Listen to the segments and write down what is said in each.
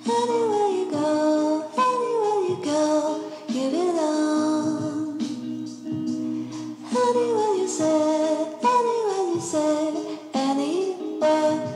Anywhere you go, you belong. Anywhere you say, anywhere.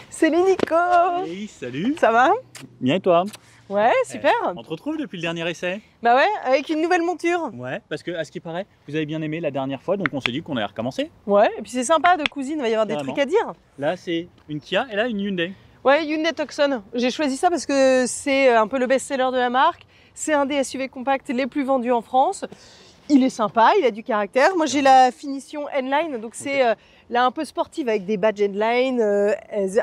Salut Nico! Hey, salut! Ça va? Bien et toi? Ouais, super! On te retrouve depuis le dernier essai? Bah ouais, avec une nouvelle monture. Ouais, parce que à ce qui paraît, vous avez bien aimé la dernière fois, donc on s'est dit qu'on allait recommencer. Ouais, et puis c'est sympa de cousine, il va y avoir des Carrément. trucs à dire. Là, c'est une Kia et là, une Hyundai. Ouais, Hyundai Tucson. J'ai choisi ça parce que c'est un peu le best-seller de la marque. C'est un des SUV compacts les plus vendus en France. Il est sympa, il a du caractère. Moi, j'ai la finition N-Line, donc c'est là un peu sportive avec des badges N-Line,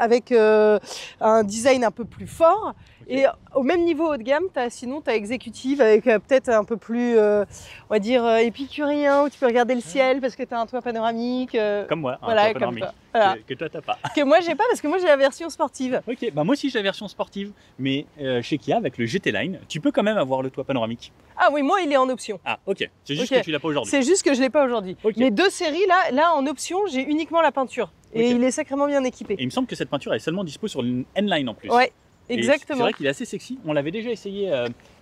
avec un design un peu plus fort. Et au même niveau haut de gamme, sinon tu as exécutive avec peut-être un peu plus, on va dire, épicurien, où tu peux regarder le ciel parce que tu as un toit panoramique. Comme moi, un voilà, toit comme panoramique, toi. Voilà. que toi, t'as pas. Que moi, j'ai pas parce que moi, j'ai la version sportive. Ok, bah moi aussi j'ai la version sportive, mais chez Kia, avec le GT Line, tu peux quand même avoir le toit panoramique. Ah oui, moi, il est en option. Ah, ok, c'est juste Ok. que tu l'as pas aujourd'hui. C'est juste que je l'ai pas aujourd'hui. Ok. Mais deux séries, là, en option, j'ai uniquement la peinture. Et Ok. il est sacrément bien équipé. Et il me semble que cette peinture est seulement dispo sur une N-Line en plus. Ouais, Et exactement. c'est vrai qu'il est assez sexy. On l'avait déjà essayé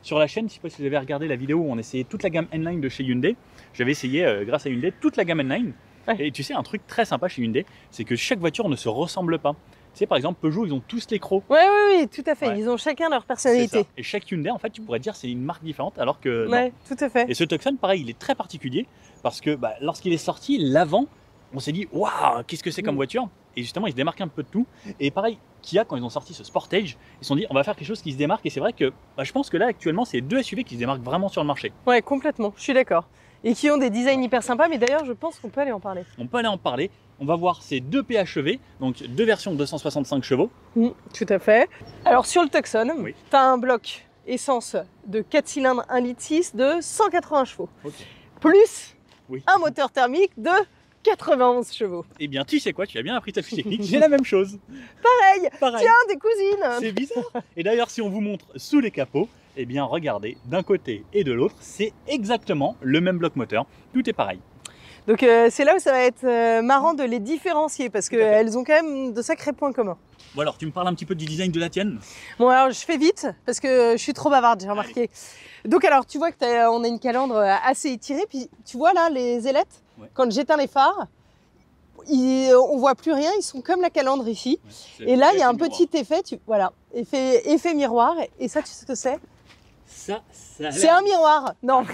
sur la chaîne. Je sais pas si vous avez regardé la vidéo où on essayait toute la gamme N-Line de chez Hyundai. J'avais essayé, grâce à Hyundai, toute la gamme N-Line. Ouais. Et tu sais, un truc très sympa chez Hyundai, c'est que chaque voiture ne se ressemble pas. Tu sais, par exemple, Peugeot, ils ont tous les crocs. Ouais, oui, tout à fait. Ouais. Ils ont chacun leur C'est personnalité. ça. Et chaque Hyundai, en fait, tu pourrais dire c'est une marque différente, alors que non. Ouais, tout à fait. Et ce Tucson, pareil, il est très particulier parce que lorsqu'il est sorti, l'avant, on s'est dit waouh, qu'est-ce que c'est comme voiture? Et justement, il se démarque un peu de tout. Et pareil, Kia, quand ils ont sorti ce Sportage, ils se sont dit on va faire quelque chose qui se démarque. Et c'est vrai que je pense que là, actuellement, c'est deux SUV qui se démarquent vraiment sur le marché. Ouais, complètement. Je suis d'accord. Et qui ont des designs hyper sympas. Mais d'ailleurs, je pense qu'on peut aller en parler. On peut aller en parler. On va voir ces deux PHEV, donc deux versions 265 chevaux. Tout à fait. Alors, sur le Tucson, Oui. tu as un bloc essence de 4 cylindres 1,6 litre de 180 chevaux. Ok. Plus Oui. un moteur thermique de 91 chevaux. Eh bien, tu sais quoi, tu as bien appris ta fiche technique. J'ai la même chose. Pareil. Pareil. Tiens, des cousines. C'est bizarre. Et d'ailleurs, si on vous montre sous les capots, eh bien, regardez, d'un côté et de l'autre, c'est exactement le même bloc moteur. Tout est pareil. Donc c'est là où ça va être marrant de les différencier parce Tout à fait. qu'elles ont quand même de sacrés points communs. Bon alors, tu me parles un petit peu du design de la tienne? Bon alors je fais vite parce que je suis trop bavarde, j'ai remarqué. Donc alors tu vois que on a une calandre assez étirée, puis tu vois là les ailettes, Ouais. quand j'éteins les phares, on voit plus rien, ils sont comme la calandre ici. Et là il y a un petit effet, voilà, effet miroir, et ça tu sais ce que c'est? C'est un miroir. Non,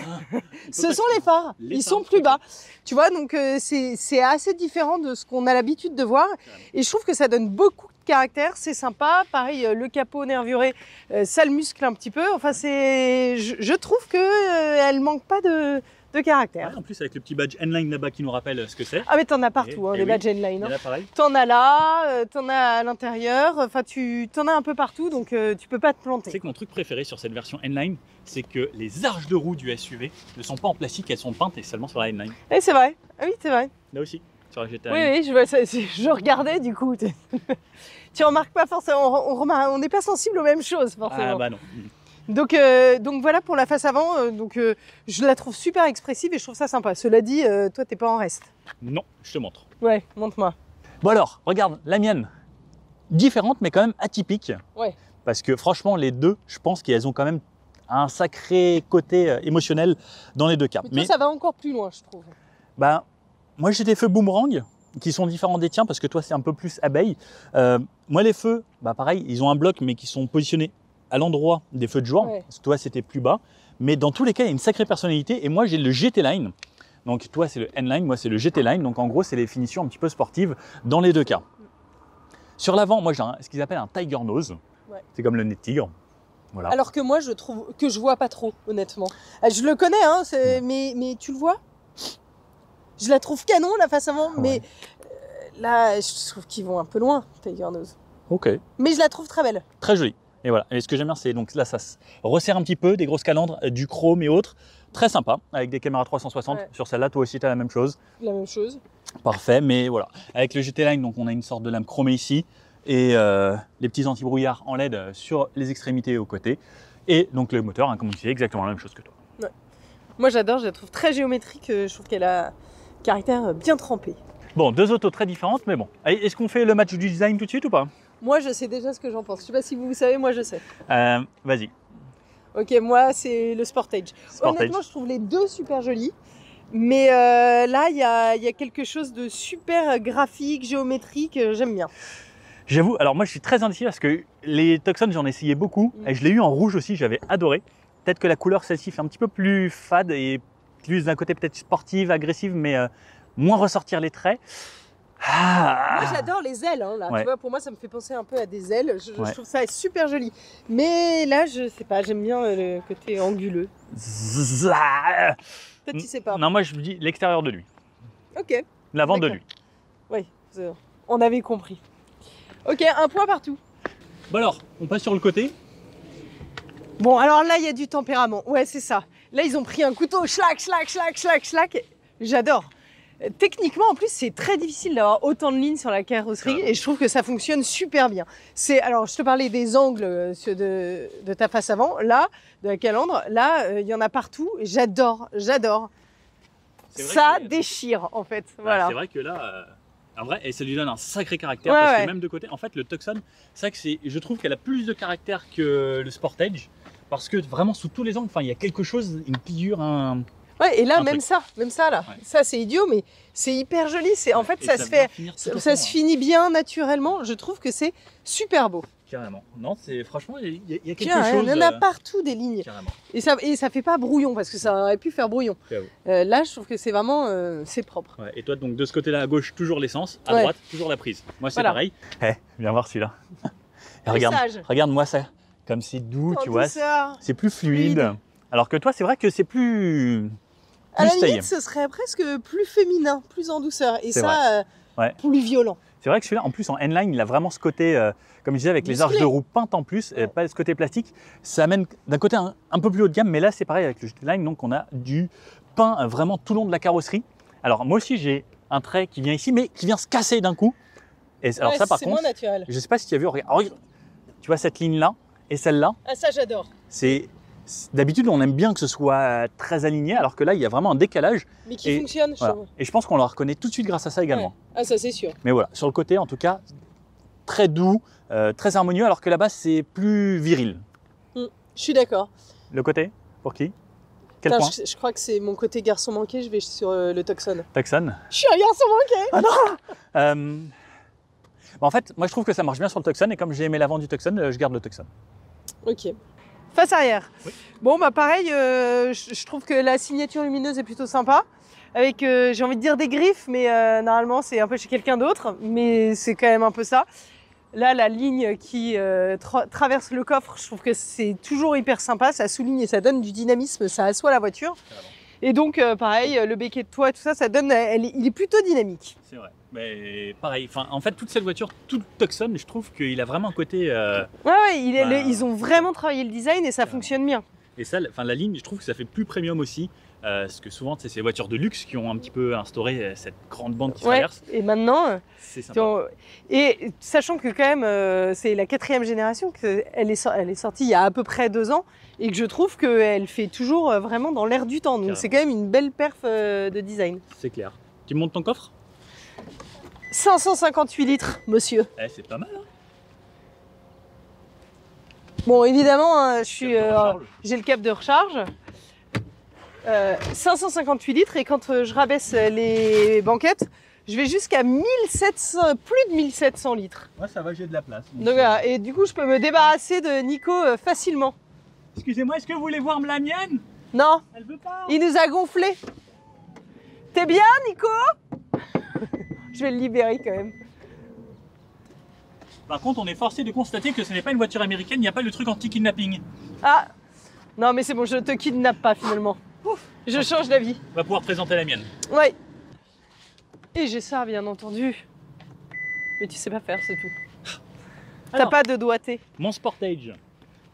ce sont les phares. Ils sont plus bas. Tu vois, donc c'est assez différent de ce qu'on a l'habitude de voir. Et je trouve que ça donne beaucoup de caractère. C'est sympa. Pareil, le capot nervuré, ça le muscle un petit peu. Enfin, je trouve que elle manque pas de caractère. En plus, avec le petit badge N-Line là-bas qui nous rappelle ce que c'est. Ah mais t'en as partout, Et les oui. badges N-Line. Il y en a pareil. T'en as là, t'en as à l'intérieur. Enfin, t'en as un peu partout, donc tu peux pas te Tu planter. sais que mon truc préféré sur cette version N-Line, c'est que les arches de roue du SUV ne sont pas en plastique, elles sont peintes et seulement sur la N-Line. Et c'est vrai. Ah oui, c'est vrai. Là aussi, sur la GT Oui, Line. oui, je vois ça. Je regardais du coup. Tu remarques pas forcément. On n'est pas sensible aux mêmes choses forcément. Ah bah non. Donc voilà pour la face avant. Je la trouve super expressive et je trouve ça sympa. Cela dit, toi t'es pas en reste. Non, je te montre. Ouais, montre-moi. Bon alors, regarde, la mienne. Différente mais quand même atypique. Ouais. Parce que franchement, les deux, je pense qu'elles ont quand même un sacré côté émotionnel dans les deux cas. Mais toi, ça va encore plus loin, je trouve. Bah, moi j'ai des feux boomerang qui sont différents des tiens parce que toi c'est un peu plus abeille. Moi les feux, bah pareil, ils ont un bloc mais qui sont positionnés à l'endroit des feux de jour. Ouais. Toi c'était plus bas. Mais dans tous les cas, il y a une sacrée personnalité. Et moi j'ai le GT Line. Donc toi c'est le N-Line, moi c'est le GT Line. Donc en gros c'est les finitions un petit peu sportives dans les deux cas. Sur l'avant, moi j'ai ce qu'ils appellent un Tiger Nose. Ouais. C'est comme le nez de tigre. Voilà. Alors que moi, je trouve que je vois pas trop, honnêtement. Je le connais, hein, mais tu le vois? Je la trouve canon, la face avant, Ouais. mais là, je trouve qu'ils vont un peu loin, Tiger Nose. Ok. Mais je la trouve très belle. Très joli. Et voilà. Et ce que j'aime bien, c'est donc là, ça se resserre un petit peu, des grosses calandres, du chrome et autres. Très sympa, avec des caméras 360. Ouais. Sur celle-là, toi aussi, tu as la même chose. La même chose. Parfait, mais voilà. Avec le GT Line, donc on a une sorte de lame chromée ici et les petits anti-brouillards en LED sur les extrémités et aux côtés. Et donc le moteur, hein, comme on disait, exactement la même chose que toi. Moi, j'adore, je la trouve très géométrique. Je trouve qu'elle a un caractère bien trempé. Bon, deux autos très différentes, mais bon. Allez, est-ce qu'on fait le match du design tout de suite ou pas? Moi, je sais déjà ce que j'en pense. Je sais pas si vous savez, moi, je sais. Vas-y. Ok, moi, c'est le Sportage. Sportage. Honnêtement, je trouve les deux super jolis. Mais là, il y a quelque chose de super graphique, géométrique. J'aime bien. J'avoue, alors moi je suis très indécis parce que les Tucson, j'en ai essayé beaucoup. Et je l'ai eu en rouge aussi, j'avais adoré. Peut-être que la couleur, celle-ci, fait un petit peu plus fade et plus d'un côté peut-être sportive, agressive, mais moins ressortir les traits. Ah. Moi, j'adore les ailes. Hein, là. Ouais. Tu vois, pour moi, ça me fait penser un peu à des ailes. Je Ouais. trouve ça super joli. Mais là, je sais pas, j'aime bien le côté anguleux. Zzzz. Toi, tu sais pas. Non, moi je me dis l'extérieur de lui, Ok, l'avant de D'accord. lui. oui, on avait compris. Ok, un point partout. Bon alors, on passe sur le côté. Bon, alors là, il y a du tempérament. Ouais, c'est ça. Là, ils ont pris un couteau, schlac, schlac, schlac, schlac, schlac. J'adore. Techniquement, en plus, c'est très difficile d'avoir autant de lignes sur la carrosserie et je trouve que ça fonctionne super bien. Alors, je te parlais des angles de ta face avant, là, de la calandre. Là, il y en a partout. J'adore, j'adore. C'est vrai Ça que- déchire, en fait. Bah, Voilà. c'est vrai que là, en vrai, et ça lui donne un sacré caractère Ouais, parce ouais. que même de côté, en fait, le Tucson, c'est vrai que je trouve qu'elle a plus de caractère que le Sportage parce que vraiment sous tous les angles, enfin, il y a quelque chose, une pliure, un. Ouais, et là, Un même truc. ça, là. Ouais. Ça, c'est idiot, mais c'est hyper joli. En fait, Et ça se vient fait. finir tout au Ça fond, se hein, finit bien naturellement. Je trouve que c'est super beau. carrément. Non, c'est franchement, il y a quelque Tiens, chose. il y en a partout des lignes. Carrément. Et ça fait pas brouillon parce que ça aurait pu faire brouillon. J'avoue. Là, je trouve que c'est vraiment c'est propre. Ouais, et toi, donc de ce côté-là à gauche, toujours l'essence, à Ouais. droite, toujours la prise. Moi, c'est Voilà. pareil. Viens voir celui-là. Et Il est regarde, sage. regarde-moi ça. Comme c'est doux, En tu vois. douceur. C'est plus fluide. Fluide. Alors que toi, c'est vrai que c'est plus. À la plus taillé. limite, ce serait presque plus féminin, plus en douceur. Et C'est ça, Ouais. plus violent. C'est vrai que celui-là, en plus en N-Line, il a vraiment ce côté, comme je disais, avec les Musclé. arches de roue peintes en plus, et Ouais. pas ce côté plastique. Ça amène d'un côté un peu plus haut de gamme, mais là, c'est pareil avec le GT Line, donc on a du peint vraiment tout le long de la carrosserie. Alors moi aussi, j'ai un trait qui vient ici, mais qui vient se casser d'un coup. Et alors Ouais, ça, par c'est contre, moins naturel. je sais pas si tu as vu, regarde, tu vois cette ligne-là et celle-là, Ah, ça, j'adore. d'habitude, on aime bien que ce soit très aligné, alors que là, il y a vraiment un décalage. Mais qui Et fonctionne, je Voilà. trouve. Et je pense qu'on le reconnaît tout de suite grâce à ça également. Ouais. Ah, ça, c'est sûr. Mais voilà, sur le côté, en tout cas, très doux, très harmonieux, alors que là-bas, c'est plus viril. Je suis d'accord. Le côté, pour qui? Quel Putain, point? je crois que c'est mon côté garçon manqué. Je vais sur le Tucson. Tucson. Je suis un garçon manqué. En fait, moi, je trouve que ça marche bien sur le Tucson, et comme j'ai aimé l'avant du Tucson, je garde le Tucson. Ok. Face arrière. Oui. Bon, bah pareil, je trouve que la signature lumineuse est plutôt sympa. Avec, j'ai envie de dire des griffes, mais normalement c'est un peu chez quelqu'un d'autre. Mais c'est quand même un peu ça. Là, la ligne qui traverse le coffre, je trouve que c'est toujours hyper sympa. Ça souligne et ça donne du dynamisme, ça assoit la voiture. Carrément. Et donc, pareil, le béquet de toit, tout ça, ça donne, il est plutôt dynamique. C'est vrai. Mais pareil, en fait, toute cette voiture, tout le Tucson, je trouve qu'il a vraiment un côté. Ouais, Bah, ils ont vraiment travaillé le design et ça carrément. fonctionne bien. Et ça, la ligne, je trouve que ça fait plus premium aussi. Parce que souvent, c'est ces voitures de luxe qui ont un petit peu instauré cette grande bande qui Ouais. traverse. Et maintenant. C'est sympa. Et sachant que quand même, c'est la 4e génération, elle est sortie il y a à peu près 2 ans, et que je trouve qu'elle fait toujours vraiment dans l'air du temps. Donc Carrément. c'est quand même une belle perf de design. C'est clair. Tu montes ton coffre? 558 litres, monsieur. C'est pas mal, hein? Bon, évidemment, hein, Cap de recharge. j'ai le cap de recharge. 558 litres, et quand je rabaisse les banquettes, je vais jusqu'à 1700, plus de 1700 litres. Ouais, ça va, j'ai de la place. Donc voilà, et du coup, je peux me débarrasser de Nico facilement. Excusez-moi, est-ce que vous voulez voir la mienne? Non, Elle veut pas. il nous a gonflé. T'es bien, Nico? Je vais le libérer quand même. Par contre, on est forcé de constater que ce n'est pas une voiture américaine, il n'y a pas le truc anti-kidnapping. Ah, non mais c'est bon, je te kidnappe pas finalement. Je change d'avis. On va pouvoir présenter la mienne. Ouais. Et j'ai ça, bien entendu. Mais tu sais pas faire, c'est tout. T'as Alors, pas de doigté. Mon Sportage.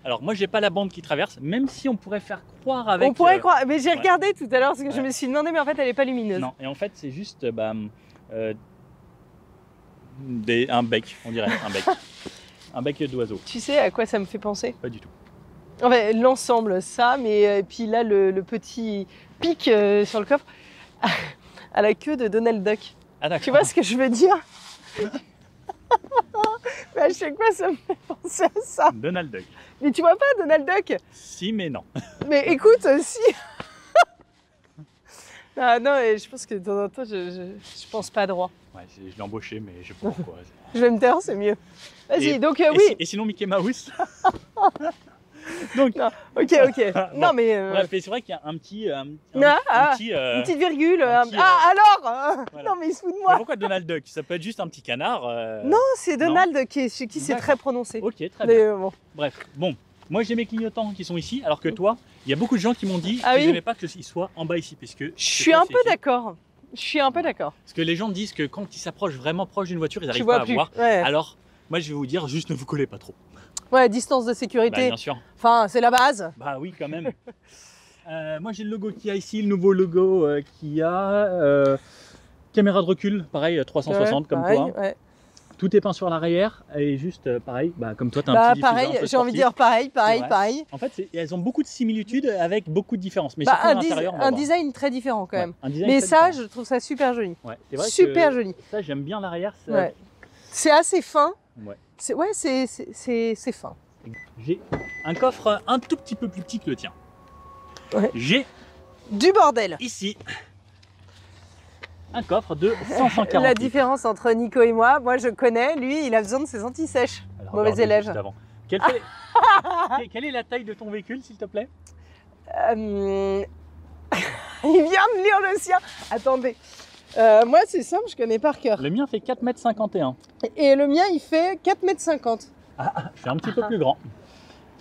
Alors moi j'ai pas la bande qui traverse, même si on pourrait faire croire avec... On pourrait croire, mais j'ai ouais. regardé tout à l'heure parce que je Ouais. me suis demandé, mais en fait elle est pas lumineuse. Non, et en fait c'est juste un bec, on dirait, un bec. Un bec d'oiseau, Tu sais à quoi ça me fait penser? pas du tout. En fait, l'ensemble, ça, mais puis là le petit pic sur le coffre à la queue de Donald Duck. Ah d'accord. Tu vois ce que je veux dire? Mais à chaque fois ça me fait penser à ça. Donald Duck. Mais tu vois pas Donald Duck? Si mais non. Mais écoute, si. Ah non, et je pense que de temps en temps, je pense pas droit. Ouais, je l'ai embauché mais je sais pas pourquoi. Je vais me taire, c'est mieux. Vas-y, Et- donc Et, oui. et sinon Mickey Mouse. Donc, Non, ok. Bon, Non, mais. bref, et c'est vrai qu'il y a un petit... Ah, ah, petit une petite virgule. un petit, Ah, alors voilà. Non, mais il se fout de Mais moi. pourquoi Donald Duck? Ça peut être juste un petit canard. Non, c'est Donald chez qui c'est D'accord. très prononcé. Ok, très Mais bien. bon. Bref, bon, moi j'ai mes clignotants qui sont ici, alors que toi, il y a beaucoup de gens qui m'ont dit Ah qu'ils oui. n'aimaient pas que ils soient en bas ici, puisque Je suis un peu d'accord. Je suis un peu d'accord. Parce que les gens disent que quand ils s'approchent vraiment proche d'une voiture, ils Tu n'arrivent vois pas à plus. voir. Ouais. Alors, moi je vais vous dire, juste ne vous collez pas trop. Ouais, distance de Bah, sécurité. bien sûr. Enfin, c'est la base. Bah oui, quand même. Moi j'ai le logo qu'il y a ici, le nouveau logo qu'il y a. Caméra de recul, pareil, 360 Ouais, comme pareil, toi. ouais. Tout est peint sur l'arrière et juste pareil, bah, comme toi, tu as un Bah, petit diffuseur pareil, un peu j'ai envie de sportif. dire vrai. pareil. En fait, elles ont beaucoup de similitudes avec beaucoup de différences. Mais Bah, surtout à un l'intérieur, on va un voir. design très différent quand Ouais, même. un design Mais très ça, différent. je trouve ça super joli. Ouais, c'est vrai Super que joli. Ça, j'aime bien l'arrière. ça- Ouais. C'est assez fin. Ouais. C'est fin. J'ai un coffre un tout petit peu plus petit que le tien. Ouais. J'ai Du bordel. ici un coffre de 540 La litres. différence entre Nico et moi je connais. Lui, il a besoin de ses anti-sèches. Alors, Mauvais regardez élève. juste avant. Quelle est la taille de ton véhicule, s'il te plaît? Il vient de lire le sien. Attendez. Moi, c'est simple, je connais par cœur. Le mien fait 4,51 m. Et le mien, il fait 4,50 m. Je suis un petit peu plus grand.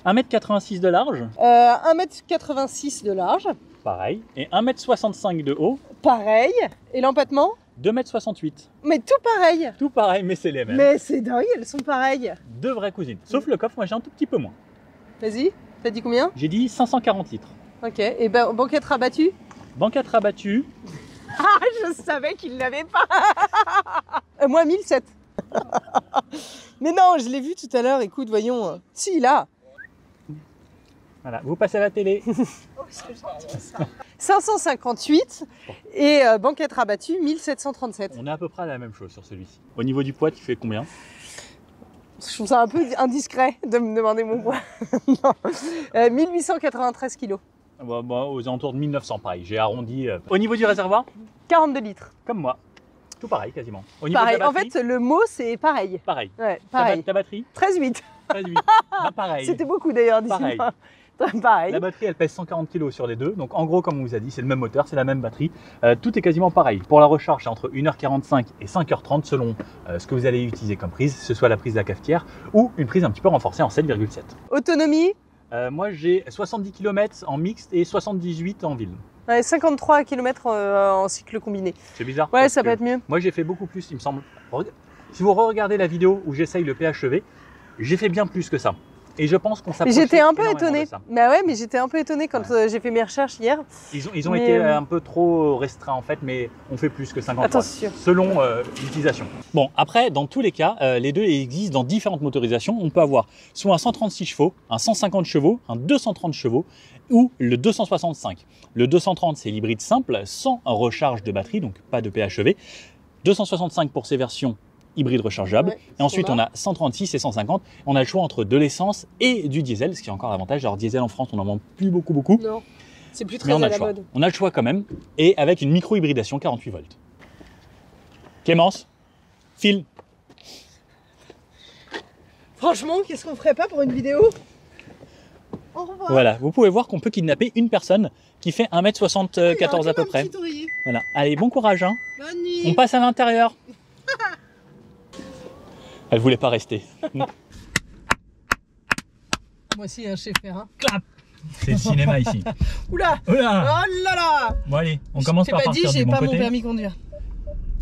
1,86 m de large, 1,86 m de large. pareil. Et 1,65 m de haut, Pareil. Et l'empattement 2,68 m. Mais tout pareil. Tout pareil, mais c'est les mêmes. Mais c'est dingue, elles sont pareilles. Deux vraies cousines. Sauf le coffre, moi j'ai un tout petit peu moins. Vas-y, t'as dit combien? J'ai dit 540 litres. Ok, et ben banquette rabattue. Banquette rabattue, Ah, je savais qu'il l'avait pas. Moi, 1007. Mais non, je l'ai vu tout à l'heure, écoute, voyons. Si, là. voilà, vous passez à la télé. 558 et banquette rabattue, 1737. On est à peu près à la même chose sur celui-ci. Au niveau du poids, tu fais combien? Je trouve ça un peu indiscret de me demander mon poids. Non. 1893 kilos. Bah, aux alentours de 1900, pareil. J'ai arrondi. Au niveau du réservoir, 42 litres. comme moi. Tout pareil, quasiment. Au niveau Pareil. de la En batterie, fait, le mot, c'est pareil. pareil. Ouais, Ta pareil. batterie, 13,8. 13,8. Bah, pareil. C'était beaucoup d'ailleurs d'ici. Pareil. là. Pareil. La batterie, elle pèse 140 kg sur les deux. Donc, en gros, comme on vous a dit, c'est le même moteur, c'est la même batterie. Tout est quasiment pareil. Pour la recharge, c'est entre 1h45 et 5h30 selon ce que vous allez utiliser comme prise, que ce soit la prise de la cafetière ou une prise un petit peu renforcée en 7,7. Autonomie, Moi, j'ai 70 km en mixte et 78 en ville. ouais, 53 km en cycle combiné. C'est bizarre. Ouais, parce ça que peut être mieux. Moi, j'ai fait beaucoup plus, il me semble. Si vous regardez la vidéo où j'essaye le PHEV, j'ai fait bien plus que ça. Et je pense qu'on Mais s'approche. j'étais un peu étonnée. De ça. Bah ouais, mais j'étais un peu étonnée quand j'ai fait mes recherches hier. Ils ont Mais, été un peu trop restreints en fait, mais on fait plus que 53 Attention. selon l'utilisation. Bon, après, dans tous les cas, les deux existent dans différentes motorisations. On peut avoir soit un 136 chevaux, un 150 chevaux, un 230 chevaux ou le 265. Le 230, c'est l'hybride simple, sans recharge de batterie, donc pas de PHEV. 265 pour ces versions hybride rechargeable. Ouais, Et ensuite, on a 136 et 150. On a le choix entre de l'essence et du diesel, ce qui est encore l'avantage. Alors, diesel en France, on n'en vend plus beaucoup. Non, c'est plus Mais très on a à le la choix. mode. On a le choix quand même. Et avec une micro-hybridation 48 volts. Clémence, file. Franchement, qu'est-ce qu'on ferait pas pour une vidéo? Au revoir. Voilà, vous pouvez voir qu'on peut kidnapper une personne qui fait 1m74 à peu près. Voilà. Allez, bon courage. Hein. Bonne nuit. On passe à l'intérieur. Elle voulait pas rester. Moi aussi, un chez fer. Hein. Clap. C'est le cinéma ici. Oula. Oula. Oh là là. Bon allez, on Je commence t'ai par pas dit, partir j'ai du bon pas mon côté. permis conduire.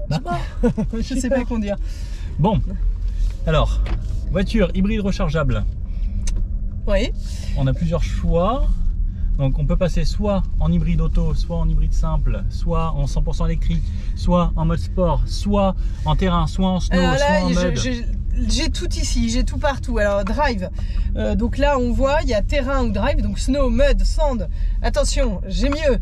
Je sais pas conduire. Bon, alors, voiture hybride rechargeable. Oui. On a plusieurs choix. Donc on peut passer soit en hybride auto, soit en hybride simple, soit en 100% électrique, soit en mode sport, soit en terrain, soit en snow, Alors là, soit en mode... j'ai tout ici, j'ai tout partout. Alors drive, donc là on voit, il y a terrain ou drive, donc snow, mud, sand. Attention, j'ai mieux.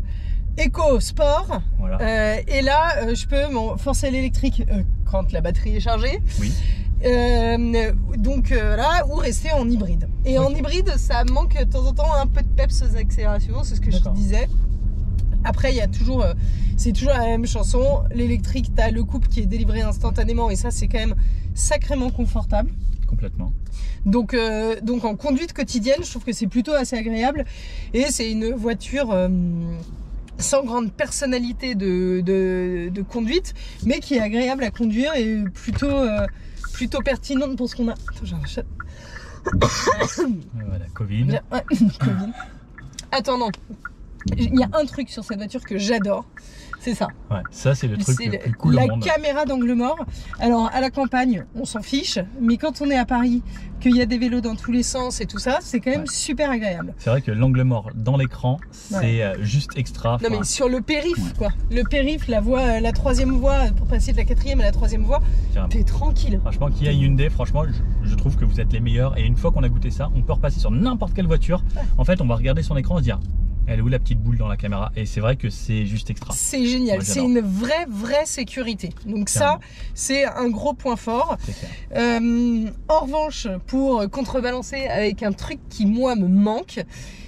Éco, sport. Voilà. Et là, je peux forcer l'électrique quand la batterie est chargée. Oui. Donc là, ou rester en hybride. Et en hybride, ça manque de temps en temps un peu de peps aux accélérations, c'est ce que je te disais. Après, il y a toujours, c'est toujours la même chanson. L'électrique, tu as le couple qui est délivré instantanément et ça, c'est quand même sacrément confortable. Complètement. Donc en conduite quotidienne, je trouve que c'est plutôt assez agréable. Et c'est une voiture sans grande personnalité de conduite, mais qui est agréable à conduire et plutôt pertinente pour ce qu'on a. Attends, j'ai un chat. Voilà, Covid. Ouais, Covid. Attends, non. Il y a un truc sur cette voiture que j'adore. C'est ça. Ouais, ça c'est le truc le plus cool au monde. La caméra d'angle mort. Alors à la campagne, on s'en fiche, mais quand on est à Paris, qu'il y a des vélos dans tous les sens et tout ça, c'est quand même super agréable. C'est vrai que l'angle mort dans l'écran, c'est juste extra. Non mais sur le périph, quoi. Le périph, la voie, la troisième voie, pour passer de la quatrième à la troisième voie, t'es tranquille. Franchement, Kia Hyundai, franchement, je trouve que vous êtes les meilleurs. Et une fois qu'on a goûté ça, on peut repasser sur n'importe quelle voiture. En fait, on va regarder son écran et se dire, elle est où la petite boule dans la caméra? Et c'est vrai que c'est juste extra. C'est génial, c'est une vraie sécurité. Donc ça, c'est un gros point fort. En revanche, pour contrebalancer avec un truc qui moi me manque,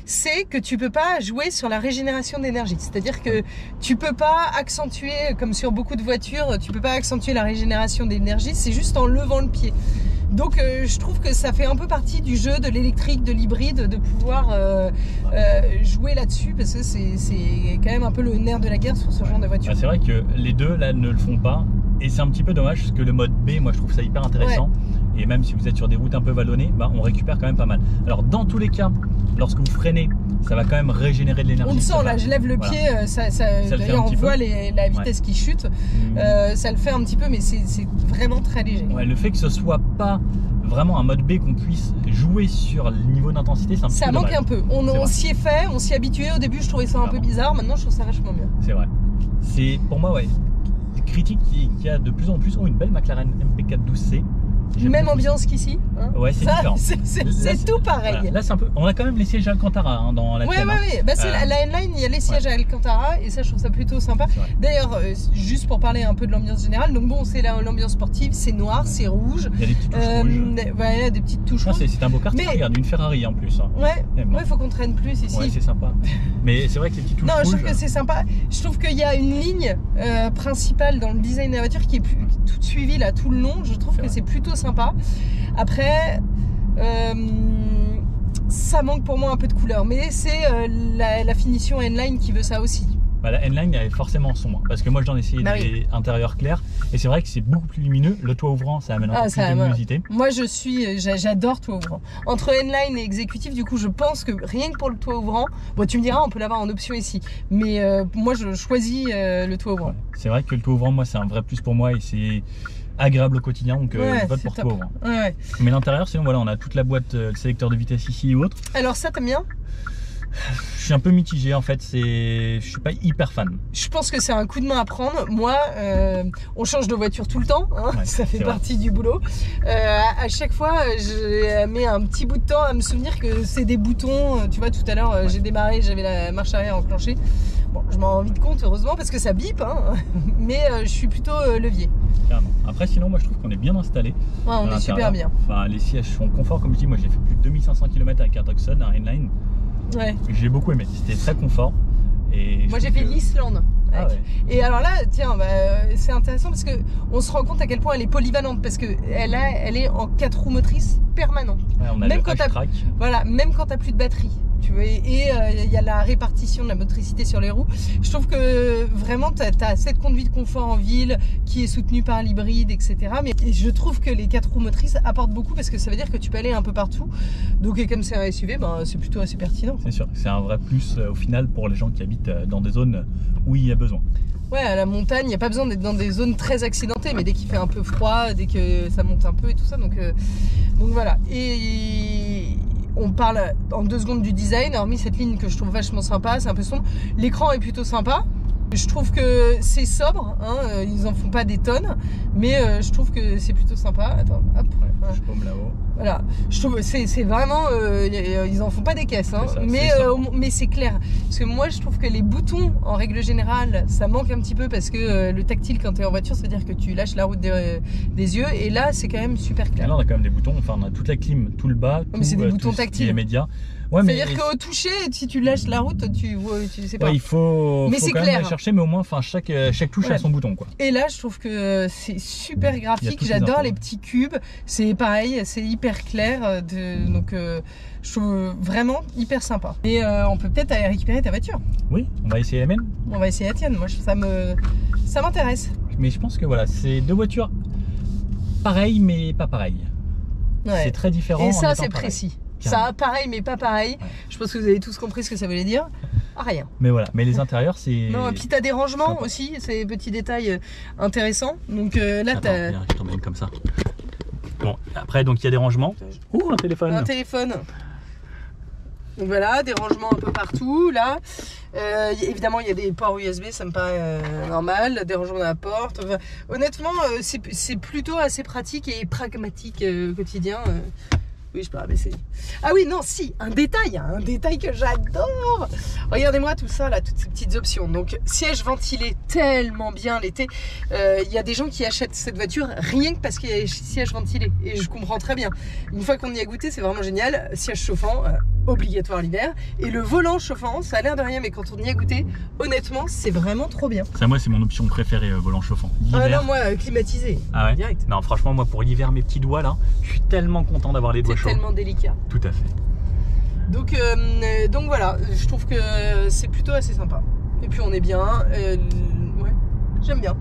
c'est que tu peux pas jouer sur la régénération d'énergie. C'est-à-dire que tu peux pas accentuer, comme sur beaucoup de voitures, tu peux pas accentuer la régénération d'énergie, c'est juste en levant le pied. Donc je trouve que ça fait un peu partie du jeu de l'électrique, de l'hybride, de pouvoir jouer là-dessus, parce que c'est quand même un peu le nerf de la guerre sur ce genre de voiture. C'est vrai que les deux là ne le font pas, et c'est un petit peu dommage parce que le mode B, moi je trouve ça hyper intéressant. Et même si vous êtes sur des routes un peu vallonnées, on récupère quand même pas mal. Alors dans tous les cas, lorsque vous freinez, ça va quand même régénérer de l'énergie. On le sent là, je lève le pied, d'ailleurs on voit la vitesse qui chute, ça le fait un petit peu, mais c'est vraiment très léger. Ouais, le fait que ce soit pas vraiment un mode B qu'on puisse jouer sur le niveau d'intensité, c'est un peu ça manque un peu. On s'y est fait, on s'y est habitué. Au début je trouvais ça un peu bizarre, maintenant je trouve ça vachement mieux. C'est vrai. C'est pour moi critique qu'il y a de plus en plus. Une belle McLaren MP412C. Même ambiance qu'ici, hein. Ouais, c'est différent. C'est tout pareil. Voilà. Là, c'est un peu. On a quand même les sièges Alcantara dans la tienne. Ouais. Bah, c'est la N-Line, il y a les sièges à Alcantara et ça, je trouve ça plutôt sympa. D'ailleurs, juste pour parler un peu de l'ambiance générale, donc bon, c'est l'ambiance sportive, c'est noir, c'est rouge. Il y a des petites touches rouges. Ouais, il y a des petites touches rouges. C'est un beau quartier, regarde, une Ferrari en plus. Ouais, il faut qu'on traîne plus ici. Ouais, c'est sympa. Mais c'est vrai que ces petites touches rouges. Non, je trouve que c'est sympa. Je trouve qu'il y a une ligne principale dans le design de la voiture qui est toute suivie là tout le long. Je trouve que c'est plutôt sympa. Après, ça manque pour moi un peu de couleur, mais c'est la finition N-Line qui veut ça aussi. La N-Line elle est forcément sombre, parce que moi j'en ai essayé des intérieurs clairs, et c'est vrai que c'est beaucoup plus lumineux. Le toit ouvrant, ça amène encore plus de luminosité. Moi j'adore toit ouvrant. Entre N-Line et exécutif, du coup je pense que rien que pour le toit ouvrant, bon tu me diras on peut l'avoir en option ici, mais moi je choisis le toit ouvrant. C'est vrai que le toit ouvrant, moi c'est un vrai plus pour moi, et c'est agréable au quotidien, donc je vote pour toit ouvrant. Mais l'intérieur, sinon voilà, on a toute la boîte, le sélecteur de vitesse ici et autres. Alors ça t'aimes bien? Je suis un peu mitigé en fait, je suis pas hyper fan. Je pense que c'est un coup de main à prendre. Moi, on change de voiture tout le temps, hein, ça fait partie du boulot. À chaque fois, je mets un petit bout de temps à me souvenir que c'est des boutons. Tu vois, tout à l'heure, j'ai démarré, j'avais la marche arrière enclenchée. Bon, je m'en rends vite compte, heureusement, parce que ça bip, hein, mais je suis plutôt levier. Carrément. Après, sinon, moi je trouve qu'on est bien installé. Ouais, on est super bien. Enfin, les sièges sont confort, comme je dis. Moi j'ai fait plus de 2500 km avec un Tucson, un N-Line. Ouais. J'ai beaucoup aimé, c'était très confort. Et moi j'ai fait l'Islande. Et alors là, tiens, c'est intéressant parce que on se rend compte à quel point elle est polyvalente, parce que elle est en 4 roues motrices permanentes. On a même quand même quand t'as plus de batterie. Tu vois, et il y a la répartition de la motricité sur les roues. Je trouve que vraiment tu as cette conduite confort en ville qui est soutenue par l'hybride, etc. Mais je trouve que les 4 roues motrices apportent beaucoup, parce que ça veut dire que tu peux aller un peu partout. Donc et comme c'est un SUV, c'est plutôt assez pertinent. C'est sûr, c'est un vrai plus au final pour les gens qui habitent dans des zones où il y a besoin. Ouais, à la montagne, il n'y a pas besoin d'être dans des zones très accidentées, mais dès qu'il fait un peu froid, dès que ça monte un peu et tout ça, donc voilà. Et on parle en 2 secondes du design, hormis cette ligne que je trouve vachement sympa, c'est un peu sombre. L'écran est plutôt sympa. Je trouve que c'est sobre, hein, ils en font pas des tonnes, mais je trouve que c'est plutôt sympa. Attends, hop. Ouais, je paume là-haut. Voilà, je trouve c'est vraiment, ils en font pas des caisses, hein, ça, mais c'est clair. Parce que moi je trouve que les boutons, en règle générale, ça manque un petit peu parce que le tactile quand tu es en voiture, ça veut dire que tu lâches la route des yeux, et là c'est quand même super clair. Là on a quand même des boutons, enfin on a toute la clim, tout le bas, mais c'est des boutons tout tactiles. les médias. Ouais, c'est-à-dire qu'au toucher, si tu lâches la route, tu sais pas. Ouais, il faut mais c'est quand clair. même la chercher, mais au moins, enfin, chaque touche a son bouton, quoi. Et là, je trouve que c'est super graphique. Les J'adore infos, les petits cubes. C'est pareil, c'est hyper clair. Donc, je trouve vraiment hyper sympa. Et on peut peut-être aller récupérer ta voiture. Oui, on va essayer la mienne. On va essayer la tienne. Moi, ça m'intéresse. Mais je pense que voilà, c'est 2 voitures pareilles, mais pas pareilles. Ouais. C'est très différent. Et ça, c'est précis. Carrément. Ça, pareil, mais pas pareil. Ouais. Je pense que vous avez tous compris ce que ça voulait dire. Rien. Mais voilà, mais les intérieurs, c'est. Non, et puis t'as des rangements aussi, c'est des petits détails intéressants. Donc là, t'as. Je t'emmène comme ça. Bon, après, donc il y a des rangements. Ouh, un téléphone. Un téléphone. Donc voilà, des rangements un peu partout. Là, évidemment, il y a des ports USB, ça me paraît normal. Des rangements à la porte. Enfin, honnêtement, c'est plutôt assez pratique et pragmatique quotidien. Oui, je peux rabaisser. Ah oui, non, si, un détail que j'adore. Regardez-moi tout ça, là, toutes ces petites options. Donc, siège ventilé tellement bien l'été. Il y a des gens qui achètent cette voiture rien que parce qu'il y a siège ventilé. Et je comprends très bien. Une fois qu'on y a goûté, c'est vraiment génial. Siège chauffant, obligatoire l'hiver. Et le volant chauffant, ça a l'air de rien, mais quand on y a goûté, honnêtement, c'est vraiment trop bien. Ça, moi, c'est mon option préférée, volant chauffant. Ah non, moi, climatisé. Ah ouais. Direct. Non, franchement, moi, pour l'hiver, mes petits doigts là, je suis tellement content d'avoir les doigts chauds. C'est tellement délicat. Tout à fait. Donc voilà, je trouve que c'est plutôt assez sympa. Et puis on est bien. Ouais, j'aime bien.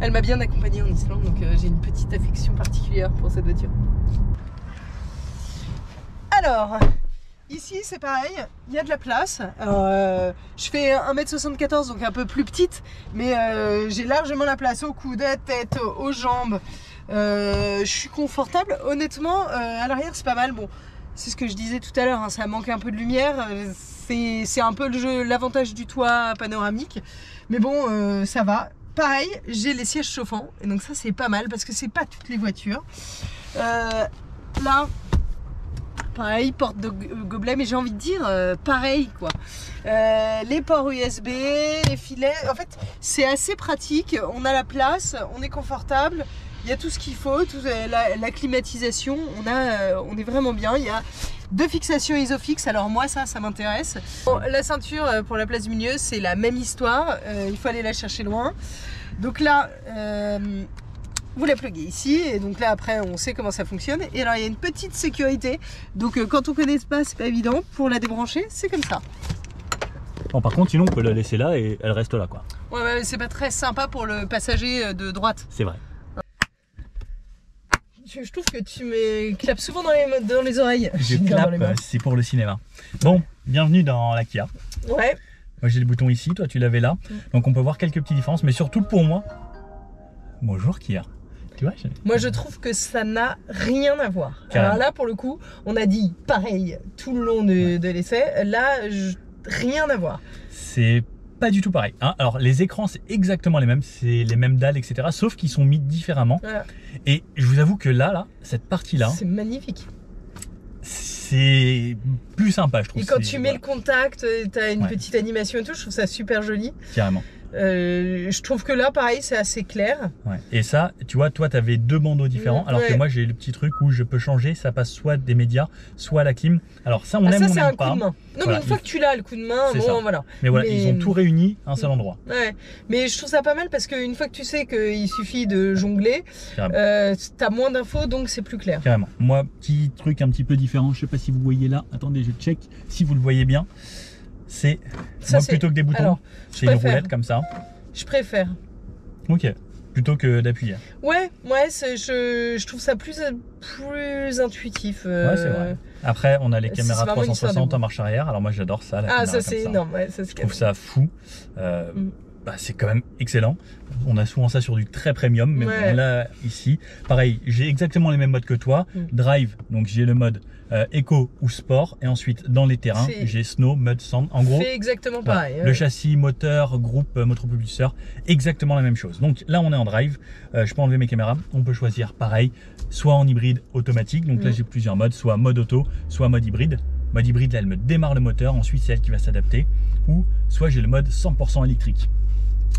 Elle m'a bien accompagnée en Islande, donc j'ai une petite affection particulière pour cette voiture. Alors, ici c'est pareil, il y a de la place. Alors, je fais 1m74, donc un peu plus petite, mais j'ai largement la place au coude, à la tête, aux jambes. Je suis confortable. Honnêtement, à l'arrière c'est pas mal. Bon, c'est ce que je disais tout à l'heure, hein, ça manque un peu de lumière. C'est un peu l'avantage du toit panoramique. Mais bon, ça va. Pareil, j'ai les sièges chauffants. Et donc ça c'est pas mal parce que c'est pas toutes les voitures. Là, pareil, porte de gobelet, mais j'ai envie de dire pareil quoi. Les ports USB, les filets, en fait c'est assez pratique, on a la place, on est confortable, il y a tout ce qu'il faut, la climatisation, on est vraiment bien. Il y a 2 fixations Isofix, alors moi ça m'intéresse. Bon, la ceinture pour la place du milieu, c'est la même histoire, il faut aller la chercher loin. Donc là, vous la pluguez ici, et donc là après on sait comment ça fonctionne. Et alors il y a une petite sécurité, donc quand on connaît pas, c'est pas évident, pour la débrancher c'est comme ça. Bon, par contre sinon on peut la laisser là et elle reste là quoi. Ouais, c'est pas très sympa pour le passager de droite. C'est vrai. Je trouve que tu me clapes souvent dans les oreilles. Je clappe, c'est pour le cinéma. Bon, bienvenue dans la Kia. Ouais. Moi j'ai le bouton ici, toi tu l'avais là. Donc on peut voir quelques petites différences, mais surtout pour moi. Bonjour Kia. Tu vois, moi je trouve que ça n'a rien à voir. Carrément. Alors là pour le coup, on a dit pareil tout le long de l'essai. Là, rien à voir. C'est pas du tout pareil. Hein. Alors les écrans c'est exactement les mêmes, c'est les mêmes dalles, etc. Sauf qu'ils sont mis différemment. Voilà. Et je vous avoue que là, cette partie-là, c'est magnifique. C'est plus sympa, je trouve. Et quand tu mets le contact, tu as une petite animation et tout, je trouve ça super joli. Carrément. Je trouve que là, pareil, c'est assez clair. Ouais. Et ça, tu vois, toi, tu avais 2 bandeaux différents, alors que moi, j'ai le petit truc où je peux changer, ça passe soit des médias, soit la clim. Alors ça, on aime, ça, on n'aime pas. Coup de main. Non, voilà, mais une fois que tu l'as, le coup de main, bon, ça. voilà. Mais voilà, ils ont tout réuni à un seul endroit. Ouais, mais je trouve ça pas mal parce qu'une fois que tu sais qu'il suffit de jongler, t'as moins d'infos, donc c'est plus clair. Carrément. Moi, petit truc un petit peu différent, je sais pas si vous voyez là, attendez, je check si vous le voyez bien. C'est moi plutôt que des boutons, c'est une roulette comme ça. Je préfère. Ok. Plutôt que d'appuyer. Ouais, je trouve ça plus intuitif. Ouais, c'est vrai. Après, on a les caméras 360 en marche arrière. Alors moi, j'adore ça. Ça c'est énorme. Ouais, je trouve ça fou. bah, c'est quand même excellent. On a souvent ça sur du très premium, mais Ouais. bon, là, ici, pareil, j'ai exactement les mêmes modes que toi. Drive, donc j'ai le mode Eco ou Sport, et ensuite dans les terrains, C'est- j'ai Snow, Mud, Sand. En gros, Fait exactement voilà, pareil. le châssis, moteur, groupe, motopropulseur, exactement la même chose. Donc là, on est en drive. Je peux enlever mes caméras. On peut choisir pareil, soit en hybride automatique. Donc là, j'ai plusieurs modes, soit mode auto, soit mode hybride. Mode hybride, là, elle me démarre le moteur. Ensuite, c'est elle qui va s'adapter. Ou soit j'ai le mode 100% électrique.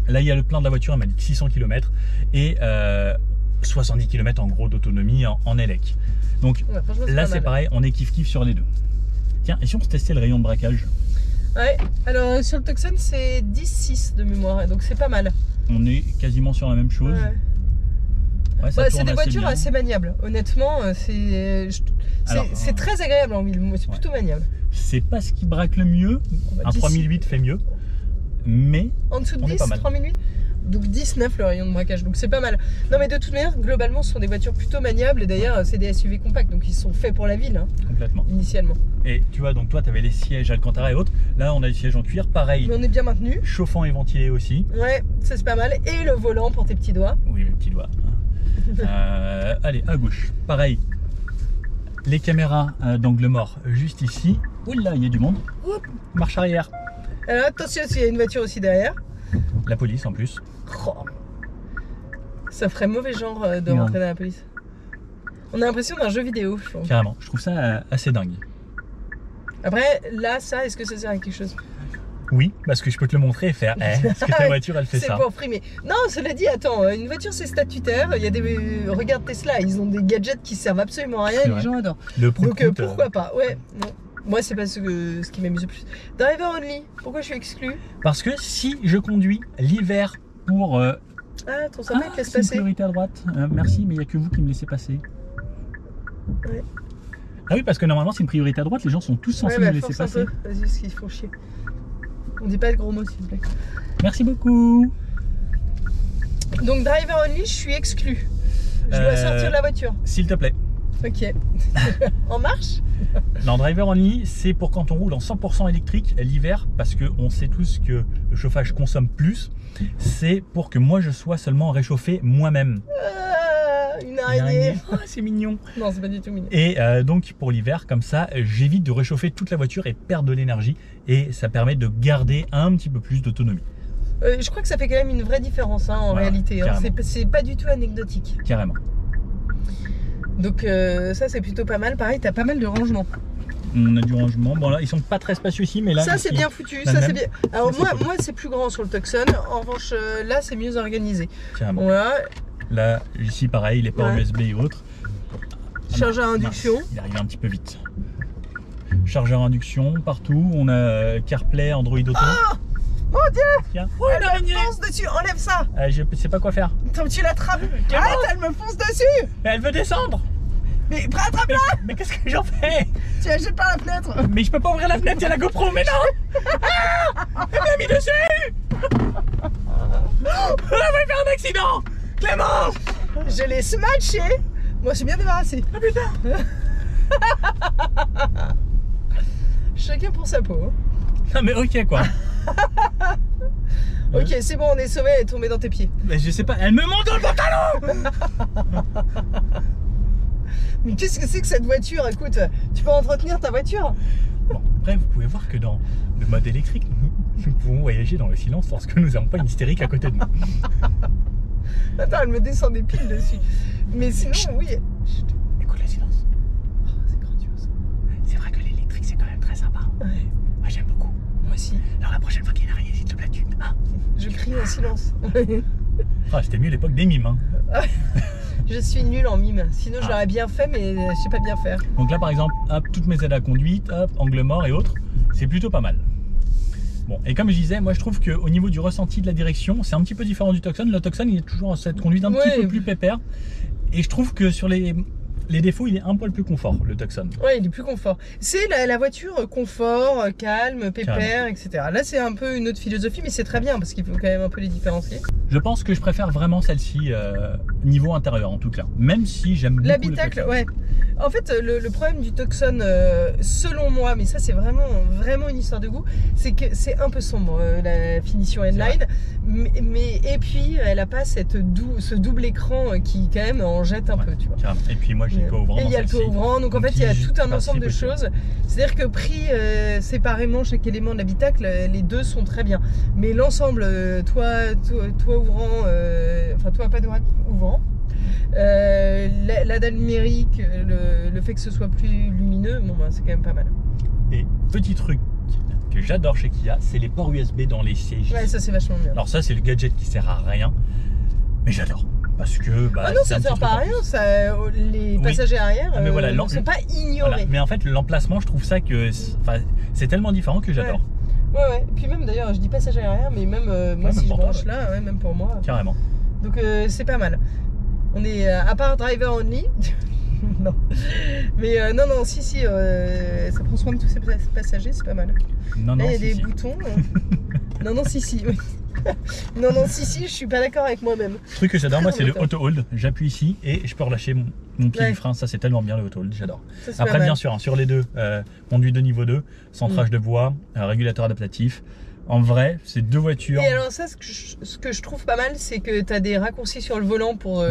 Là, il y a le plein de la voiture. Elle m'a dit 600 km et 70 km en gros d'autonomie en élec. Donc Ouais, franchement, là, pas c'est mal. pareil. On est kiff-kiff sur les deux. Tiens, et si on se testait le rayon de braquage? Ouais, alors sur le Tucson, c'est 10,6 de mémoire, donc c'est pas mal. On est quasiment sur la même chose. Ouais. Ouais, ça Ouais, tourne c'est des voitures bien. assez maniables. Honnêtement, Alors, c'est très agréable en ville. C'est plutôt maniable. C'est pas ce qui braque le mieux. Bah, Un 10. 3008 fait mieux. Mais En dessous de on est 10, pas mal. 3008. Donc 19 le rayon de braquage, donc c'est pas mal. Non mais de toute manière, globalement, ce sont des voitures plutôt maniables. Et d'ailleurs, c'est des SUV compacts, donc ils sont faits pour la ville, hein, complètement. initialement. Et tu vois, donc toi, tu avais les sièges Alcantara et autres. Là, on a les sièges en cuir. Pareil, Mais on est bien maintenu. chauffant et ventilé aussi. Ouais, ça c'est pas mal. Et le volant pour tes petits doigts. Oui, mes petits doigts. Allez, à gauche. Pareil. Les caméras d'angle mort juste ici. Oula, il y a du monde. Oup, marche arrière. Alors attention, s'il y a une voiture aussi derrière. La police en plus. Oh. Ça ferait mauvais genre de Non. rentrer dans la police. On a l'impression d'un jeu vidéo, je trouve. Carrément. Je trouve ça assez dingue. Après, là, ça, est-ce que ça sert à quelque chose? Oui, parce que je peux te le montrer et faire. Est-ce que ta voiture, elle fait C'est ça? pour frimer. Non, cela dit, attends, une voiture c'est statutaire. Il y a des. Regarde Tesla, ils ont des gadgets qui servent absolument à rien C'est et les vrai. gens adorent. Le Donc prout-prout, pourquoi pas? Ouais, non. Moi, c'est pas ce qui m'amuse le plus. Driver only, pourquoi je suis exclu? Parce que si je conduis l'hiver pour. Ah, ton sapin il te laisse c'est une passer. priorité à droite. Merci, mais il n'y a que vous qui me laissez passer. Ouais. Ah oui, parce que normalement, c'est une priorité à droite. Les gens sont tous censés Ouais, me laisser force un passer. peu. Vas-y, parce qu'ils font chier. On dit pas de gros mots, s'il vous plaît. Merci beaucoup. Donc, driver only, je suis exclu. Je dois sortir de la voiture. S'il te plaît. Ok. En marche? Non, driver only, c'est pour quand on roule en 100% électrique l'hiver, parce qu'on sait tous que le chauffage consomme plus. C'est pour que moi je sois seulement réchauffé moi-même. Une Une araignée. araignée. Oh, c'est mignon. Non, c'est pas du tout mignon. Et donc pour l'hiver, comme ça, j'évite de réchauffer toute la voiture et perdre de l'énergie. Et ça permet de garder un petit peu plus d'autonomie. Je crois que ça fait quand même une vraie différence hein, en Voilà, réalité. Hein. carrément. C'est pas du tout anecdotique. Carrément. Donc ça c'est plutôt pas mal. Pareil, t'as pas mal de rangements. On a du rangement. Bon là, ils sont pas très spacieux ici, mais là. Ça ici, c'est bien foutu. la Ça c'est même. bien. Alors Ça, c'est moi c'est plus grand sur le Tucson. En revanche là c'est mieux organisé. Carrément. Voilà. Là, ici, pareil, les ports Ouais. USB et autres. Chargeur à Mince, induction. il arrive un petit peu vite. Chargeur induction partout. On a CarPlay, Android Auto. Mon Dieu. Tiens. Elle me fonce dessus. Enlève ça. Je sais pas quoi faire. Attends, tu l'attrapes. Arrête, elle me fonce dessus. Mais elle veut descendre. Mais attrape-la. Mais qu'est-ce que j'en fais? Tu la jettes par la fenêtre. Mais je peux pas ouvrir la fenêtre, il y a la GoPro, mais non. Ah, elle m'a mis dessus. Elle va faire un accident. Clémence. Je l'ai smatché. Moi, je suis bien débarrassé. Ah putain. Chacun pour sa peau. hein. Non mais ok quoi. Ok, c'est bon, on est sauvé. Elle est tombée dans tes pieds. Mais je sais pas, elle me monte dans le pantalon. Mais qu'est-ce que c'est que cette voiture? Écoute, tu peux entretenir ta voiture? Bon, après vous pouvez voir que dans le mode électrique, nous pouvons voyager dans le silence lorsque nous n'avons pas une hystérique à côté de nous. Attends, elle me descend des piles dessus. Mais sinon, oui. Chut. Écoute le silence. Oh, c'est grandiose. C'est vrai que l'électrique c'est quand même très sympa. Ouais, Moi j'aime beaucoup. moi aussi. Alors la prochaine fois qu'il y a une araignée, s'il te plaît, tu. Ah, Je crie en silence. c'était mieux l'époque des mimes. Hein. Je suis nulle en mime. Sinon, je Ah. l'aurais bien fait, mais je sais pas bien faire. Donc là par exemple, hop, toutes mes aides à conduite, hop, angle mort et autres, c'est plutôt pas mal. Bon, et comme je disais, moi je trouve qu'au niveau du ressenti de la direction, c'est un petit peu différent du Tucson. Le Tucson, il est toujours cette conduite un petit Ouais. peu plus pépère. Et je trouve que sur les défauts, il est un poil plus confort, le Tucson. Ouais, il est plus confort. C'est la voiture confort, calme, pépère, etc. Là, c'est un peu une autre philosophie, mais c'est très bien parce qu'il faut quand même un peu les différencier. Je pense que je préfère vraiment celle-ci niveau intérieur en tout cas. Même si j'aime beaucoup le L'habitacle, Tucson. ouais. En fait, le problème du Tucson, selon moi, mais ça c'est vraiment une histoire de goût, c'est que c'est un peu sombre la finition headline, et puis elle a pas ce double écran qui quand même en jette un peu, tu vois. Carrément. Et puis moi j'ai le toit ouvrant. Et il y a le toit ouvrant, donc en fait il y a tout un ensemble de choses. C'est-à-dire que pris séparément chaque élément de l'habitacle, les deux sont très bien. Mais l'ensemble, toit ouvrant, enfin toit panoramique ouvrant, la dalle numérique, le fait que ce soit plus lumineux, bon, bah, c'est quand même pas mal. Et petit truc que j'adore chez Kia, c'est les ports USB dans les sièges. Ouais, ça c'est vachement bien. Alors ça c'est le gadget qui sert à rien, mais j'adadore. Parce que ah non, ça ne sert pas à rien, ça, les passagers arrière ne sont pas ignorés. Voilà. Mais en fait l'emplacement, je trouve ça que c'est tellement différent que j'adore. Ouais. Et puis même d'ailleurs, je dis passager arrière, mais même moi si je branche là, même pour moi. Carrément. Donc c'est pas mal. On est à part driver only. Non. Mais non, si, ça prend soin de tous ces passagers, c'est pas mal. Non, là, il y a des boutons. Non, si. Oui. Non, si, je suis pas d'accord avec moi-même. Le truc que j'adore, moi, c'est le auto hold. J'appuie ici et je peux relâcher mon pied du frein. Ça, c'est tellement bien le auto hold, j'adore. Après, bien sûr, hein, sur les deux, conduite de niveau 2, centrage de voix, régulateur adaptatif. En vrai, c'est deux voitures. Et alors ça, ce que je trouve pas mal, c'est que tu as des raccourcis sur le volant pour,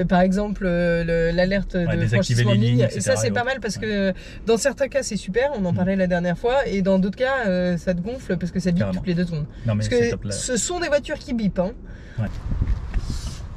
par exemple, l'alerte de franchissement de ligne. Et ça, c'est pas mal parce que dans certains cas, c'est super, on en parlait la dernière fois, et dans d'autres cas, ça te gonfle parce que ça bip toutes les 2 secondes. Non, mais parce que ce sont des voitures qui bipent. Hein. Ouais.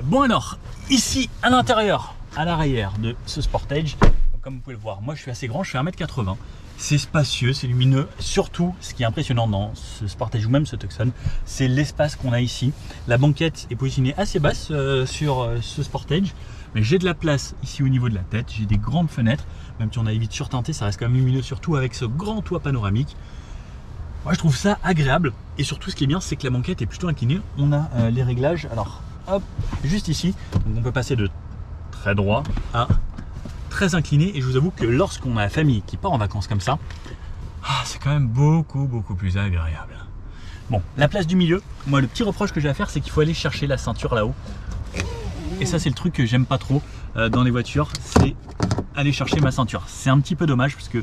Bon alors, ici, à l'intérieur, à l'arrière de ce Sportage, comme vous pouvez le voir, moi je suis assez grand, je fais 1m80. C'est spacieux, c'est lumineux. Surtout, ce qui est impressionnant dans ce Sportage ou même ce Tucson, c'est l'espace qu'on a ici. La banquette est positionnée assez basse sur ce Sportage, mais j'ai de la place ici au niveau de la tête. J'ai des grandes fenêtres, même si on a vite surteinté, ça reste quand même lumineux, surtout avec ce grand toit panoramique. Moi, je trouve ça agréable. Et surtout, ce qui est bien, c'est que la banquette est plutôt inclinée. On a les réglages. Alors, hop, juste ici, donc on peut passer de très droit à très incliné, et je vous avoue que lorsqu'on a la famille qui part en vacances comme ça, c'est quand même beaucoup plus agréable. Bon, la place du milieu, moi le petit reproche que j'ai à faire, c'est qu'il faut aller chercher la ceinture là-haut, et ça c'est le truc que j'aime pas trop dans les voitures, c'est aller chercher ma ceinture. C'est un petit peu dommage parce que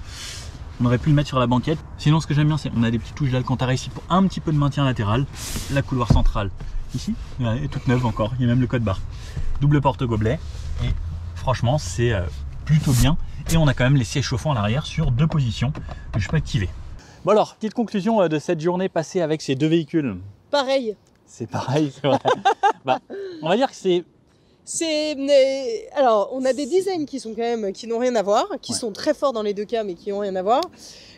on aurait pu le mettre sur la banquette. Sinon, ce que j'aime bien, c'est on a des petites touches d'Alcantara ici pour un petit peu de maintien latéral. La couloir centrale ici est toute neuve encore, il y a même le code barre, double porte-gobelet, et franchement c'est plutôt bien, et on a quand même les sièges chauffants à l'arrière sur 2 positions que je peux activer. Bon alors, petite conclusion de cette journée passée avec ces deux véhicules. Pareil. C'est pareil, c'est vrai. On va dire que c'est... Alors, on a des designs qui sont quand même, qui n'ont rien à voir, qui sont très forts dans les deux cas, mais qui n'ont rien à voir.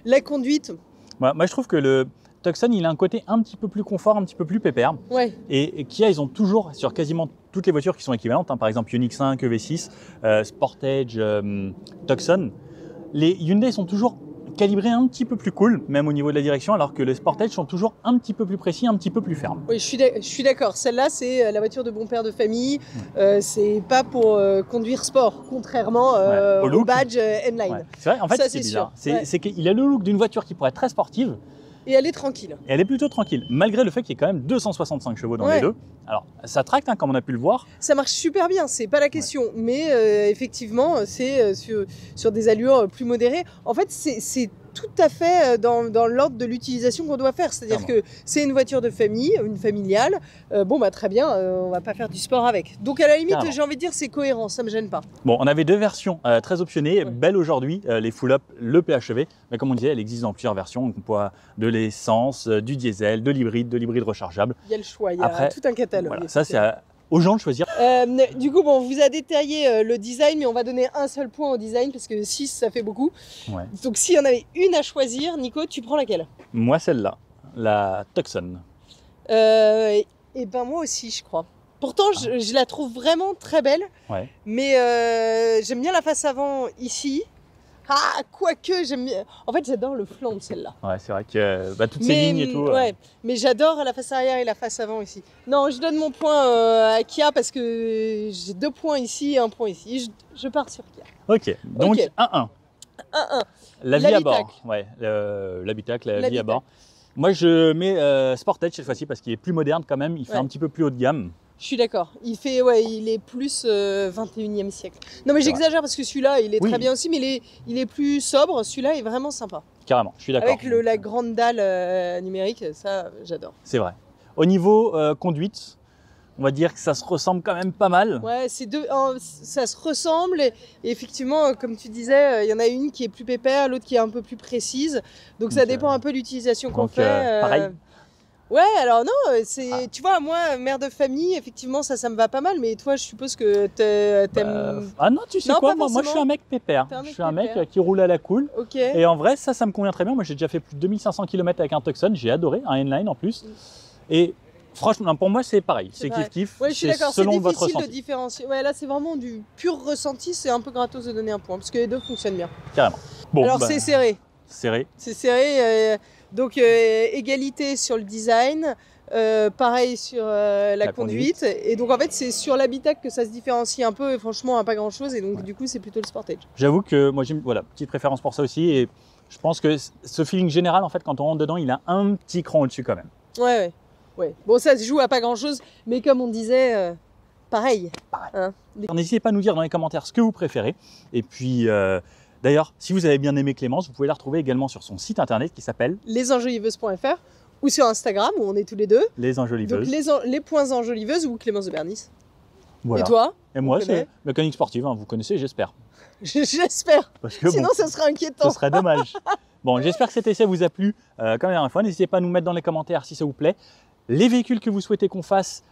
La conduite... Moi, je trouve que le Tucson, il a un côté un petit peu plus confort, un petit peu plus pépère. Ouais. Et Kia, ils ont toujours, sur quasiment toutes les voitures qui sont équivalentes, hein, par exemple Ioniq 5, EV6, Sportage, Tucson, les Hyundai sont toujours calibrés un petit peu plus cool, même au niveau de la direction, alors que les Sportage sont toujours un petit peu plus précis, un petit peu plus fermes. Oui, je suis d'accord. Celle-là, c'est la voiture de bon père de famille. C'est pas pour conduire sport, contrairement au badge N-Line. Ouais. C'est vrai, en fait, c'est bizarre. C'est qu'il a le look d'une voiture qui pourrait être très sportive. Et elle est tranquille. Et elle est plutôt tranquille, malgré le fait qu'il y ait quand même 265 chevaux dans les deux. Alors, ça tracte, hein, comme on a pu le voir. Ça marche super bien, c'est pas la question. Mais effectivement, c'est sur des allures plus modérées. En fait, c'est tout à fait dans l'ordre de l'utilisation qu'on doit faire. C'est-à-dire que c'est une voiture de famille, une familiale. Très bien, on va pas faire du sport avec. Donc à la limite, j'ai envie de dire, c'est cohérent, ça me gêne pas. Bon, on avait deux versions très optionnées, belles aujourd'hui, les full-up, le PHEV. Mais comme on disait, elle existe dans plusieurs versions. Donc on peut avoir de l'essence, du diesel, de l'hybride rechargeable. Il y a le choix, il y a tout un catalogue. Voilà, ça c'est aux gens de choisir. Du coup, on vous a détaillé le design, mais on va donner un seul point au design parce que 6, ça fait beaucoup. Ouais. Donc, s'il y en avait une à choisir, Nico, tu prends laquelle? Moi, celle-là, la Tucson. Et ben moi aussi, je crois. Pourtant, je la trouve vraiment très belle. Ouais. Mais j'aime bien la face avant ici. Quoique, j'aime bien. En fait, j'adore le flanc de celle-là. Ouais, c'est vrai que toutes ces lignes et tout. Ouais, mais j'adore la face arrière et la face avant ici. Non, je donne mon point à Kia parce que j'ai 2 points ici et 1 point ici. Je pars sur Kia. Ok, donc 1-1. 1-1. La vie à bord. Ouais, l'habitacle, la vie à bord. Moi, je mets Sportage cette fois-ci parce qu'il est plus moderne quand même. Il fait un petit peu plus haut de gamme. Je suis d'accord. Il est plus 21e siècle. Non, mais C'est j'exagère parce que celui-là, il est Oui. très bien aussi, mais il est plus sobre. Celui-là est vraiment sympa. Carrément, je suis d'accord. Avec la grande dalle numérique, ça, j'adore. C'est vrai. Au niveau conduite, on va dire que ça se ressemble quand même pas mal. Ouais, ça se ressemble. Et effectivement, comme tu disais, il y en a une qui est plus pépère, l'autre qui est un peu plus précise. Donc ça Donc, dépend un peu de l'utilisation qu'on donc, fait. pareil. Ouais, alors non, tu vois, moi, mère de famille, effectivement, ça me va pas mal. Mais toi, je suppose que t'aimes. Ah non, tu sais Non, quoi, pas moi je suis forcément. un mec pépère. T'es un mec Je suis un mec pépère. qui roule à la cool. Ok. Et en vrai, ça me convient très bien. Moi, j'ai déjà fait plus de 2500 km avec un Tucson. J'ai adoré, un N-Line en plus. Et franchement, pour moi, c'est pareil. C'est pareil. kiff-kiff. Ouais, je suis C'est d'accord, c'est selon votre difficile de ressenti. différencier. Ouais, là, c'est vraiment du pur ressenti. C'est un peu gratos de donner un point parce que les deux fonctionnent bien. Carrément. Bon, Alors, bah, c'est serré. serré. C'est serré. Donc, égalité sur le design. Pareil sur la conduite. Et donc en fait c'est sur l'habitacle que ça se différencie un peu et franchement pas grand chose et donc du coup c'est plutôt le Sportage. J'avoue que moi, j'ai voilà, petite préférence pour ça aussi. Et je pense que ce feeling général, en fait, quand on rentre dedans, il a un petit cran au-dessus quand même. Ouais. Bon ça se joue à pas grand chose mais comme on disait pareil. Hein. Alors, n'hésitez pas à nous dire dans les commentaires ce que vous préférez. Et puis, d'ailleurs, si vous avez bien aimé Clémence, vous pouvez la retrouver également sur son site internet qui s'appelle lesenjoliveuses.fr ou sur Instagram où on est tous les deux. Les Enjoliveuses. Donc les points enjoliveuses ou Clémence de Bernis. Voilà. Et toi? Et moi, on connaît. c'est mécanique sportive, hein, vous connaissez, j'espère. J'espère. Parce que Sinon bon, ça serait inquiétant. ce serait dommage. Bon, j'espère que cet essai vous a plu. Comme la dernière fois, n'hésitez pas à nous mettre dans les commentaires si ça vous plaît. Les véhicules que vous souhaitez qu'on fasse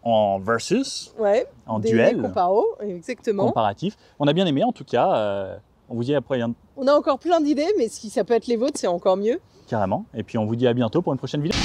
en versus, Ouais. en Des duel, comparos, exactement. comparatif. On a bien aimé en tout cas. On vous dit après On a encore plein d'idées, mais si ça peut être les vôtres, c'est encore mieux. carrément. Et puis on vous dit à bientôt pour une prochaine vidéo.